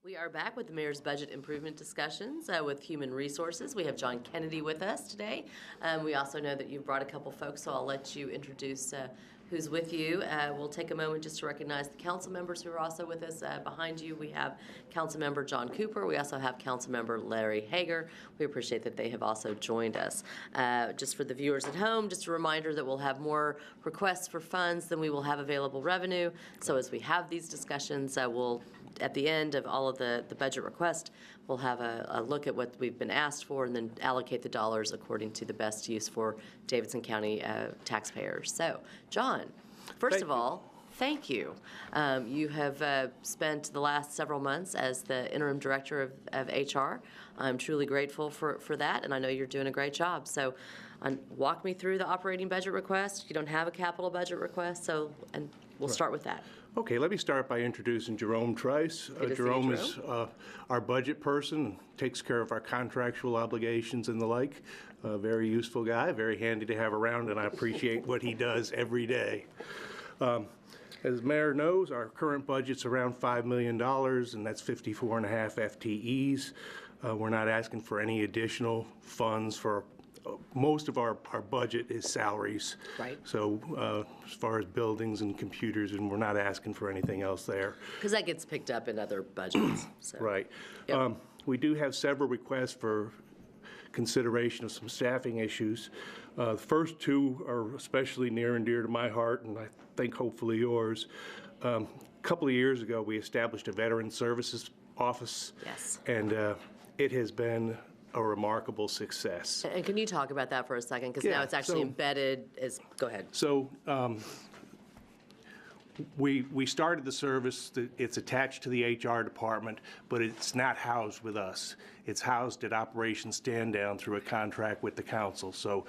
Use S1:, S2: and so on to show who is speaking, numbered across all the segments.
S1: We are back with the Mayor's Budget Improvement Discussions with Human Resources. We have John Kennedy with us today. We also know that you've brought a couple folks, so I'll let you introduce who's with you. We'll take a moment just to recognize the council members who are also with us. Behind you, we have Councilmember John Cooper. We also have Councilmember Larry Hager. We appreciate that they have also joined us. Just for the viewers at home, just a reminder that we'll have more requests for funds than we will have available revenue. So as we have these discussions, we'll at the end of all of the budget request, we'll have a look at what we've been asked for and then allocate the dollars according to the best use for Davidson County taxpayers. So, John, first of all, thank you. You have spent the last several months as the interim director of HR. I'm truly grateful for that, and I know you're doing a great job. So walk me through the operating budget request. You don't have a capital budget request, and we'll start with that.
S2: Okay, let me start by introducing Jerome Trice. Jerome is our budget person, takes care of our contractual obligations and the like. A very useful guy, very handy to have around, and I appreciate what he does every day. As the mayor knows, our current budget's around $5 million, and that's 54.5 FTEs. We're not asking for any additional funds for most of our budget is salaries. Right. So as far as buildings and computers, and we're not asking for anything else there.
S1: Because that gets picked up in other budgets. So.
S2: Right. Yep. We do have several requests for consideration of some staffing issues. The first two are especially near and dear to my heart, and I think hopefully yours. A couple of years ago, we established a Veteran Services Office. Yes. And it has been a remarkable success.
S1: And can you talk about that for a second? Because now it's actually embedded as, go ahead.
S2: So we started the service, it's attached to the HR department, but it's not housed with us. It's housed at Operations Stand Down through a contract with the council. So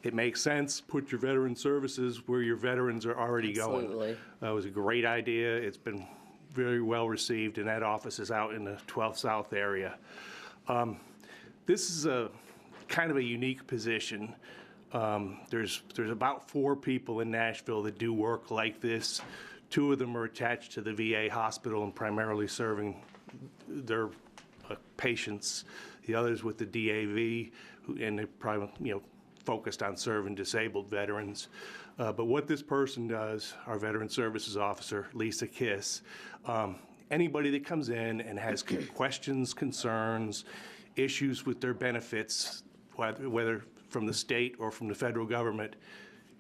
S2: it makes sense, put your veteran services where your veterans are already going. It was a great idea. It's been very well received, and that office is out in the 12th South area. This is a kind of a unique position. There's about 4 people in Nashville that do work like this. 2 of them are attached to the VA hospital and primarily serving their patients. The others with the DAV, and they're probably focused on serving disabled veterans. But what this person does, our Veteran Services Officer, Lisa Kiss, anybody that comes in and has questions, concerns, issues with their benefits, whether from the state or from the federal government,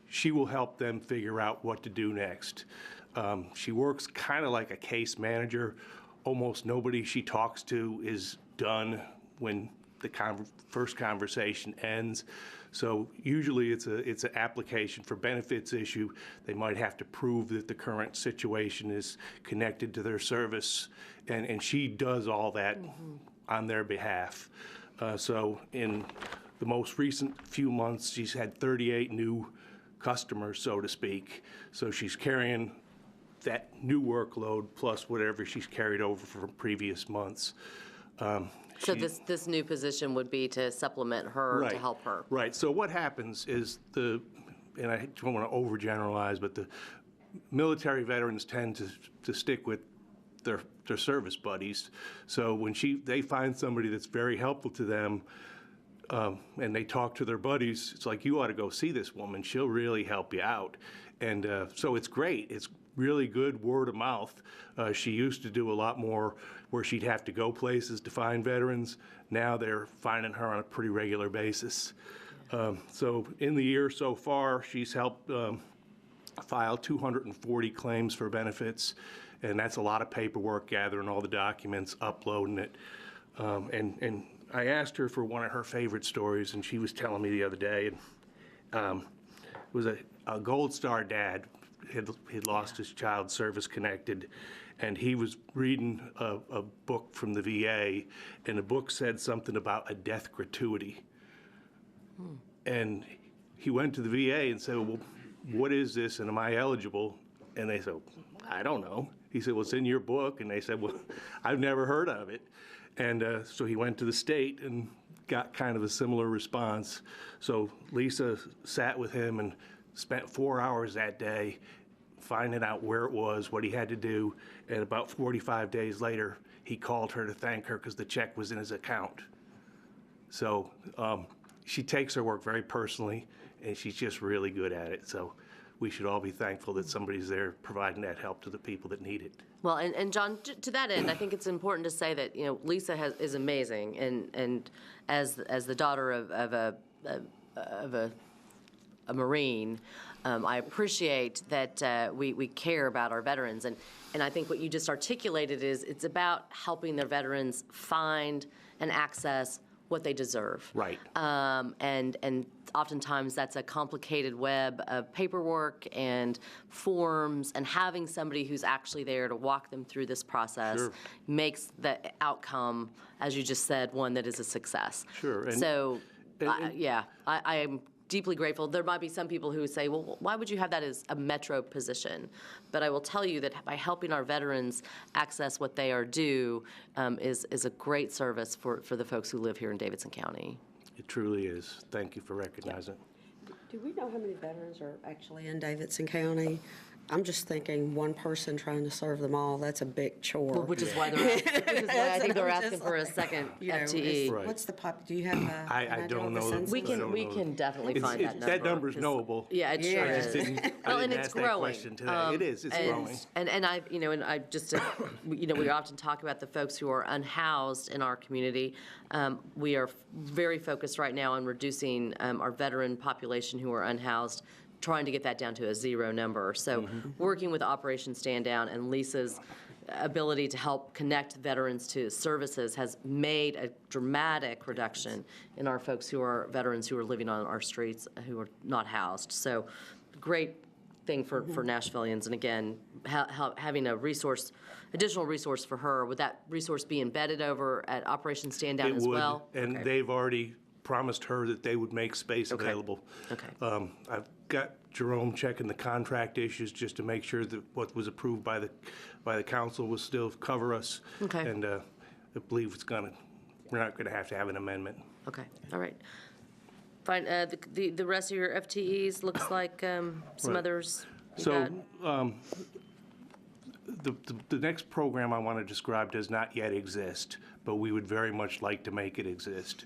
S2: she will help them figure out what to do next. She works kind of like a case manager. Almost nobody she talks to is done when the first conversation ends. So usually it's an application for benefits issue. They might have to prove that the current situation is connected to their service, and she does all that on their behalf. So in the most recent few months, she's had 38 new customers, so to speak. So she's carrying that new workload plus whatever she's carried over from previous months.
S1: So this new position would be to supplement her, to help her.
S2: Right. So what happens is and I don't want to overgeneralize, but the military veterans tend to stick with their service buddies. So when they find somebody that's very helpful to them, and they talk to their buddies, it's like, you ought to go see this woman. She'll really help you out. And so it's great. It's really good word of mouth. She used to do a lot more where she'd have to go places to find veterans. Now they're finding her on a pretty regular basis. So in the year so far, she's helped file 240 claims for benefits, and that's a lot of paperwork, gathering all the documents, uploading it. And I asked her for one of her favorite stories, and she was telling me the other day, and it was a Gold Star dad had lost his child service-connected, and he was reading a book from the VA, and the book said something about a death gratuity. And he went to the VA and said, well, what is this, and am I eligible? And they said, I don't know. He said, well, it's in your book. And they said, well, I've never heard of it. And so he went to the state and got kind of a similar response. So Lisa sat with him and spent 4 hours that day finding out where it was, what he had to do, and about 45 days later, he called her to thank her because the check was in his account. So she takes her work very personally, and she's just really good at it. So we should all be thankful that somebody's there providing that help to the people that need it.
S1: Well, and John, to that end, I think it's important to say that, Lisa is amazing, and as the daughter of a Marine, I appreciate that we care about our veterans, and I think what you just articulated is it's about helping their veterans find and access what they deserve.
S2: Right.
S1: And oftentimes that's a complicated web of paperwork and forms, and having somebody who's actually there to walk them through this process
S2: Sure.
S1: makes the outcome, as you just said, one that is a success.
S2: Sure. And,
S1: So, I am deeply grateful. There might be some people who say, well, why would you have that as a metro position? But I will tell you that by helping our veterans access what they are due is a great service for the folks who live here in Davidson County.
S2: It truly is. Thank you for recognizing it.
S3: Do we know how many veterans are actually in Davidson County? I'm just thinking one person trying to serve them all, that's a big chore.
S1: Which is why I think they're asking for a second FTE.
S2: Right.
S3: What's the do you have an
S2: I
S3: idea
S2: don't
S3: of the
S2: know.
S3: census?
S1: We
S2: I don't know.
S1: can definitely find that number.
S2: That number's
S1: 'cause-
S2: knowable.
S1: Yeah, it sure
S2: I just
S1: is.
S2: didn't,
S1: Well,
S2: I
S1: and
S2: didn't
S1: it's
S2: ask that
S1: growing.
S2: question today. It is. It's growing.
S1: And I just, we often talk about the folks who are unhoused in our community. We are very focused right now on reducing our veteran population who are unhoused, trying to get that down to a zero number. So working with Operation Stand Down and Lisa's ability to help connect veterans to services has made a dramatic reduction in our folks who are veterans who are living on our streets who are not housed. So great thing for Nashvillians. And again, having a additional resource for her, would that resource be embedded over at Operation Stand Down
S2: It
S1: as
S2: would,
S1: well?
S2: and
S1: Okay.
S2: they've already promised her that they would make space available.
S1: Okay.
S2: I've got Jerome checking the contract issues just to make sure that what was approved by the council will still cover us.
S1: Okay.
S2: And I believe we're not gonna have to have an amendment.
S1: Okay, all right. Fine, the rest of your FTEs, looks like some
S2: Right.
S1: others you
S2: So,
S1: got.
S2: the next program I want to describe does not yet exist, but we would very much like to make it exist.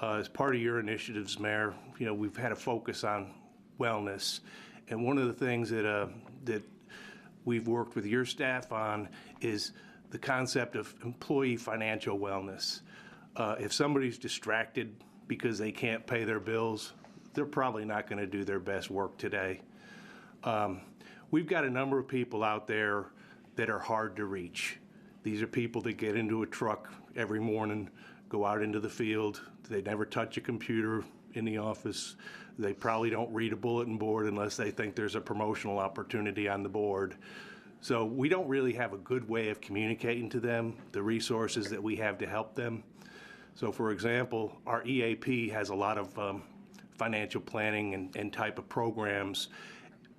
S2: As part of your initiatives, Mayor, we've had a focus on wellness, and one of the things that we've worked with your staff on is the concept of employee financial wellness. If somebody's distracted because they can't pay their bills, they're probably not going to do their best work today. We've got a number of people out there that are hard to reach. These are people that get into a truck every morning, go out into the field. They never touch a computer in the office. They probably don't read a bulletin board unless they think there's a promotional opportunity on the board. So we don't really have a good way of communicating to them the resources that we have to help them. So for example, our EAP has a lot of financial planning and type of programs.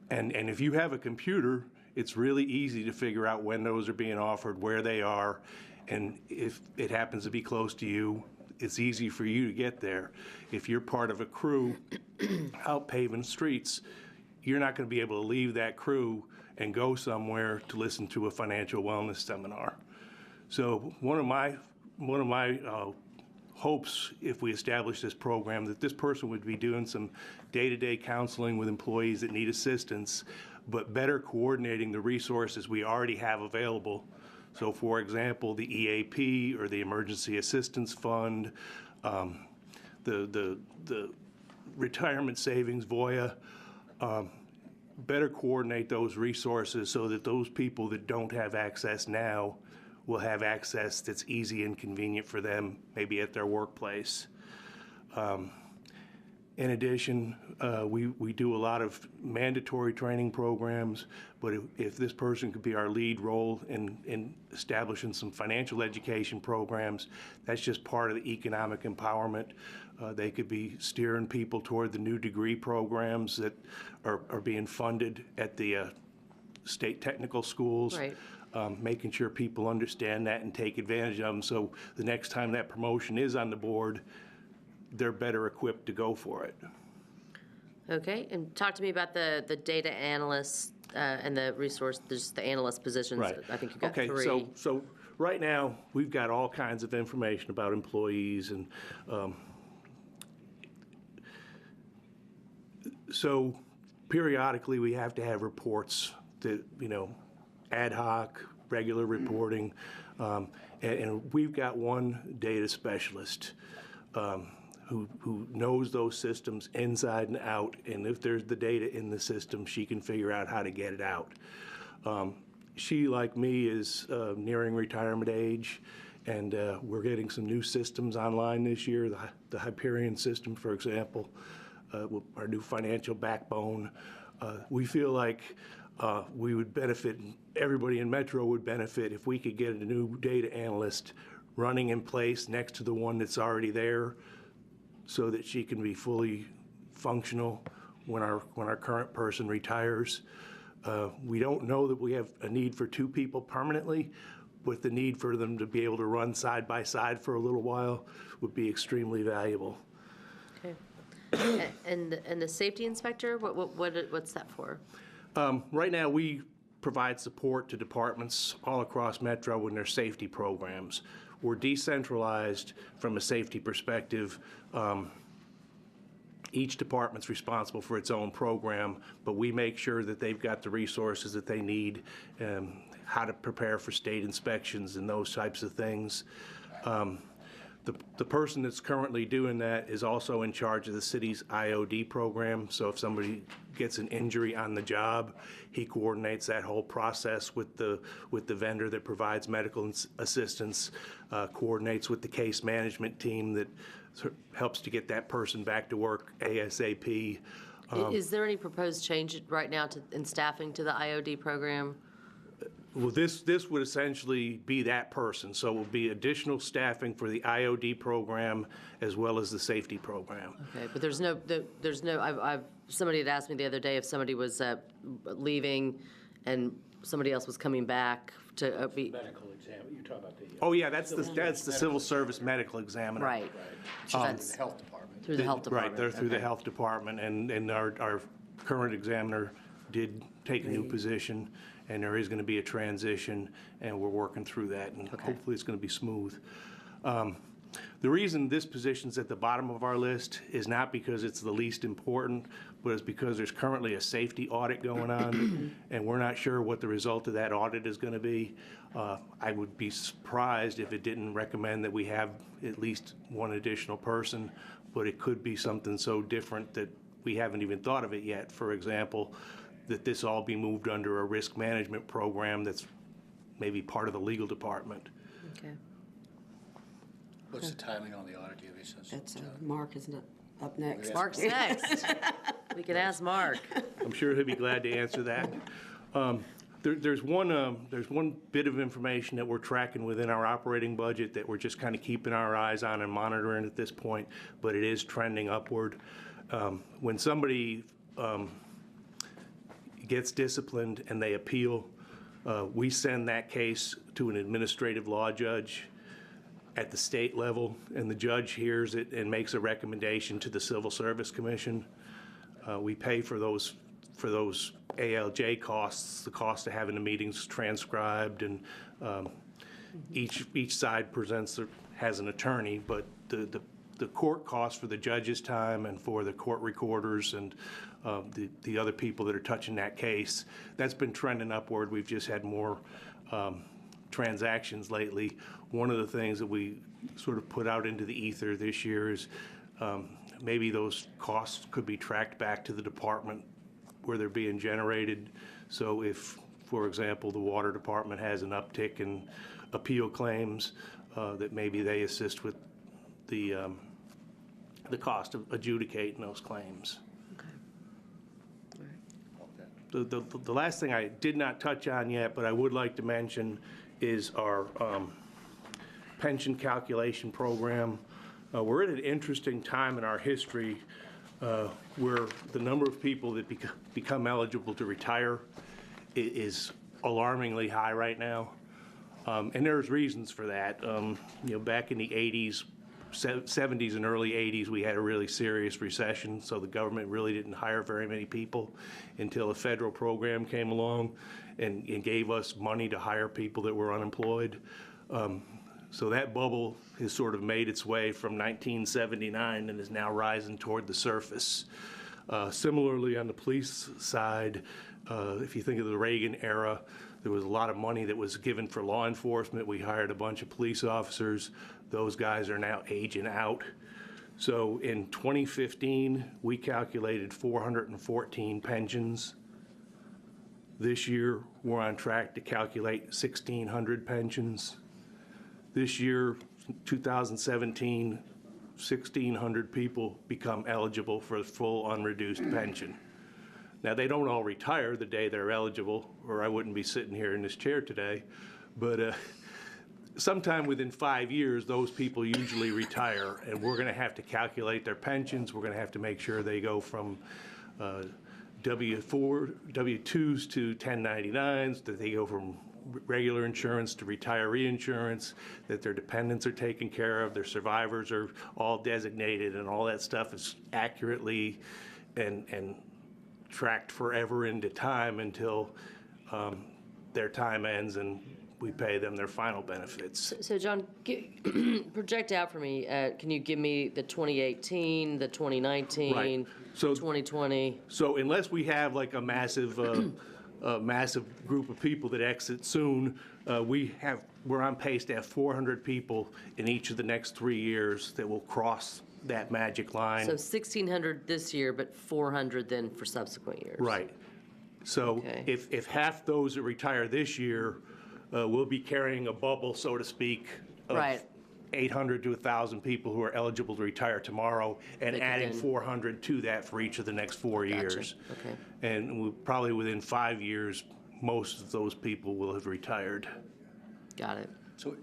S2: And if you have a computer, it's really easy to figure out when those are being offered, where they are, and if it happens to be close to you, it's easy for you to get there. If you're part of a crew out paving streets, you're not going to be able to leave that crew and go somewhere to listen to a financial wellness seminar. So one of my hopes, if we establish this program, that this person would be doing some day-to-day counseling with employees that need assistance, but better coordinating the resources we already have available. So for example, the EAP or the Emergency Assistance Fund, the Retirement Savings, VOIA, better coordinate those resources so that those people that don't have access now will have access that's easy and convenient for them, maybe at their workplace. In addition, we do a lot of mandatory training programs, but if this person could be our lead role in establishing some financial education programs, that's just part of the economic empowerment. They could be steering people toward the new degree programs that are being funded at the state technical schools.
S1: Right.
S2: Making sure people understand that and take advantage of them, so the next time that promotion is on the board, they're better equipped to go for it.
S1: Okay, and talk to me about the data analyst and the resource, there's the analyst positions.
S2: Right.
S1: I think you've got
S2: Okay,
S1: three.
S2: so right now, we've got all kinds of information about employees, and so periodically, we have to have reports that, ad hoc, regular reporting, and we've got one data specialist who knows those systems inside and out, and if there's the data in the system, she can figure out how to get it out. She, like me, is nearing retirement age, and we're getting some new systems online this year, the Hyperion system, for example, our new financial backbone. We feel like we would benefit, everybody in Metro would benefit if we could get a new data analyst running in place next to the one that's already there, so that she can be fully functional when our current person retires. We don't know that we have a need for two people permanently, but the need for them to be able to run side by side for a little while would be extremely valuable.
S1: Okay. And the safety inspector, what's that for?
S2: Right now, we provide support to departments all across Metro in their safety programs. We're decentralized from a safety perspective. Each department's responsible for its own program, but we make sure that they've got the resources that they need, how to prepare for state inspections and those types of things. The person that's currently doing that is also in charge of the city's IOD program. So if somebody gets an injury on the job, he coordinates that whole process with the vendor that provides medical assistance, coordinates with the case management team that helps to get that person back to work ASAP.
S1: Is there any proposed change right now in staffing to the IOD program?
S2: Well, this would essentially be that person. So it will be additional staffing for the IOD program as well as the safety program.
S1: Okay, but there's no, somebody had asked me the other day if somebody was leaving and somebody else was coming back to be.
S4: Medical exam, you're talking about the.
S2: Oh, yeah, that's the civil service medical examiner.
S1: Right.
S4: Which is through the health department.
S1: Through the health department.
S2: Right, they're through the health department, and our current examiner did take a new position, and there is going to be a transition, and we're working through that, and hopefully it's going to be smooth. The reason this position's at the bottom of our list is not because it's the least important, but it's because there's currently a safety audit going on, and we're not sure what the result of that audit is going to be. I would be surprised if it didn't recommend that we have at least one additional person, but it could be something so different that we haven't even thought of it yet. For example, that this all be moved under a risk management program that's maybe part of the legal department.
S1: Okay.
S4: What's the timing on the audit? Do you have any sense?
S3: That's, Mark is up next.
S1: Mark's next. We can ask Mark.
S2: I'm sure he'll be glad to answer that. There's one bit of information that we're tracking within our operating budget that we're just kind of keeping our eyes on and monitoring at this point, but it is trending upward. When somebody gets disciplined and they appeal, we send that case to an administrative law judge at the state level, and the judge hears it and makes a recommendation to the Civil Service Commission. We pay for those ALJ costs, the cost of having the meetings transcribed, and each side has an attorney, but the court costs for the judge's time and for the court recorders and the other people that are touching that case, that's been trending upward. We've just had more transactions lately. One of the things that we sort of put out into the ether this year is maybe those costs could be tracked back to the department where they're being generated. So if, for example, the water department has an uptick in appeal claims, that maybe they assist with the cost of adjudicating those claims.
S1: Okay. All right.
S2: The last thing I did not touch on yet, but I would like to mention, is our pension calculation program. We're at an interesting time in our history where the number of people that become eligible to retire is alarmingly high right now. And there's reasons for that. Back in the 80s, 70s and early 80s, we had a really serious recession, so the government really didn't hire very many people until a federal program came along and gave us money to hire people that were unemployed. So that bubble has sort of made its way from 1979 and is now rising toward the surface. Similarly, on the police side, if you think of the Reagan era, there was a lot of money that was given for law enforcement. We hired a bunch of police officers. Those guys are now aging out. So in 2015, we calculated 414 pensions. This year, we're on track to calculate 1,600 pensions. This year, 2017, 1,600 people become eligible for a full unreduced pension. Now, they don't all retire the day they're eligible, or I wouldn't be sitting here in this chair today, but sometime within 5 years, those people usually retire, and we're going to have to calculate their pensions. We're going to have to make sure they go from W-2s to 1099s, that they go from regular insurance to retiree insurance, that their dependents are taken care of, their survivors are all designated, and all that stuff is accurately and tracked forever into time until their time ends and we pay them their final benefits.
S1: So John, project out for me. Can you give me the 2018, the 2019,
S2: Right. So-
S1: 2020?
S2: So unless we have like a massive group of people that exit soon, we're on pace to have 400 people in each of the next 3 years that will cross that magic line.
S1: So 1,600 this year, but 400 then for subsequent years.
S2: Right. So
S1: Okay.
S2: if half those that retire this year, we'll be carrying a bubble, so to speak, of
S1: Right.
S2: 800 to 1,000 people who are eligible to retire tomorrow, and
S1: They could
S2: adding
S1: then-
S2: 400 to that for each of the next 4 years.
S1: Okay.
S2: And probably within 5 years, most of those people will have retired.
S1: Got it.
S4: So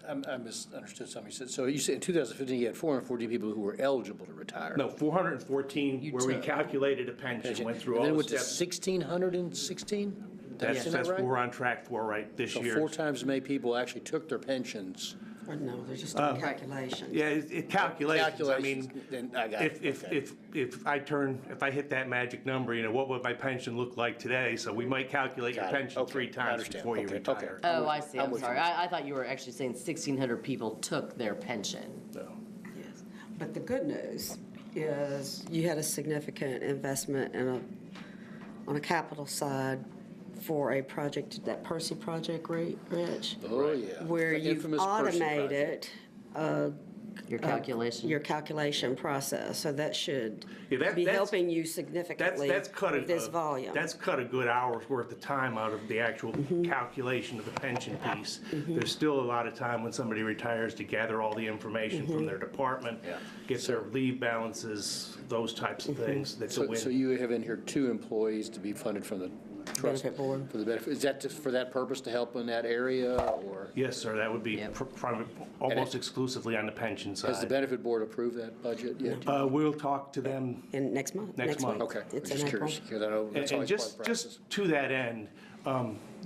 S4: I misunderstood something you said. So you said in 2015, you had 440 people who were eligible to retire.
S2: No, 414,
S1: You
S2: where we
S1: took-
S2: calculated a pension, went through
S4: And
S2: all
S4: then
S2: the
S4: went to
S2: steps.
S4: 1,616?
S2: That's
S4: Is that
S2: what
S4: right?
S2: we're on track for right this
S4: So
S2: year.
S4: 4 times as many people actually took their pensions.
S3: Or no, they're just doing calculations.
S2: Yeah, it calculations. I mean,
S4: Then I got it. Okay.
S2: if I hit that magic number, what would my pension look like today? So we might calculate your
S4: Got it.
S2: pension
S4: Okay.
S2: 3
S4: I
S2: times
S4: understand.
S2: before you
S4: Okay.
S2: retire.
S1: Oh, I see. I'm
S4: with
S1: sorry.
S4: you.
S1: I thought you were actually saying 1,600 people took their pension.
S2: So,
S3: Yes. But the good news is you had a significant investment on a capital side for a project, that Percy project, Rich?
S4: Oh, yeah.
S3: Where
S4: The
S3: you've
S4: infamous Percy
S3: automated
S1: Your calculation.
S3: your calculation process. So that should
S2: Yeah,
S3: be
S2: that's-
S3: helping you significantly
S2: that's cut
S3: with this volume.
S2: That's cut a good hour's worth of time out of the actual
S3: Mm-hmm.
S2: calculation of the pension piece. There's still a lot of time when somebody retires to gather all the information
S3: Mm-hmm.
S2: from their department, get their leave balances, those types
S3: Mm-hmm.
S2: of things that go
S4: So
S2: in.
S4: you have in here 2 employees to be funded from the trust.
S3: Benefit board.
S4: For the benefit, is that just for that purpose, to help in that area, or
S2: Yes, sir, that would be
S1: Yep.
S2: almost exclusively on the pension
S4: has the
S2: side.
S4: benefit board approved that budget yet?
S2: We'll talk to them.
S3: In next month?
S2: Next month.
S3: week.
S4: Okay, I'm
S3: It's in
S4: just
S3: April.
S4: curious, because I know that's
S2: And
S4: always part of the process.
S2: just to that end,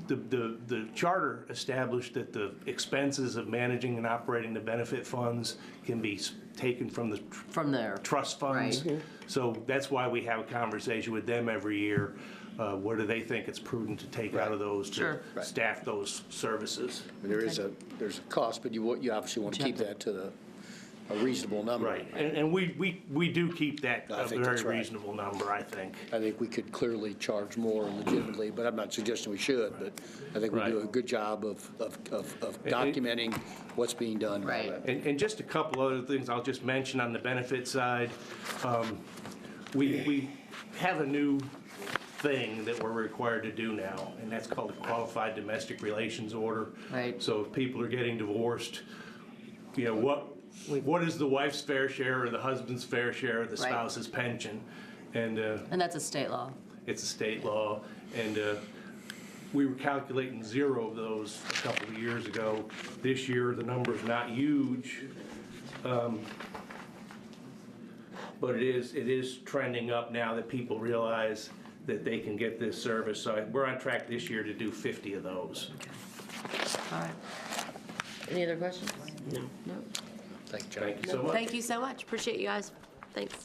S2: the charter established that the expenses of managing and operating the benefit funds can be taken from the
S1: From there.
S2: trust funds.
S1: Right.
S2: So that's why we have a conversation with them every year. What do they think it's prudent to take out of those to
S1: Sure.
S4: Right.
S2: staff those services?
S4: I mean, there's a cost, but you obviously want to keep that to a reasonable number.
S2: Right, and we do keep that
S4: I
S2: a
S4: think
S2: very
S4: that's right.
S2: reasonable number, I think.
S4: I think we could clearly charge more legitimately, but I'm not suggesting we should, but I think we do
S2: Right.
S4: a good job of documenting what's being done. and all
S1: Right.
S4: that.
S2: And just a couple other things I'll just mention on the benefit side. We have a new thing that we're required to do now, and that's called a qualified domestic relations order.
S1: Right.
S2: So if people are getting divorced, what is the wife's fair share or the husband's fair share of the
S1: Right.
S2: spouse's pension? And
S1: And that's a state law.
S2: it's a state law, and we were calculating 0 of those a couple of years ago. This year, the number's not huge, but it is trending up now that people realize that they can get this service. So we're on track this year to do 50 of those.
S1: All right. Any other questions?
S3: No.
S1: No.
S4: Thank you, John.
S2: Thank you so much.
S1: Thank you so much. Appreciate you guys. Thanks.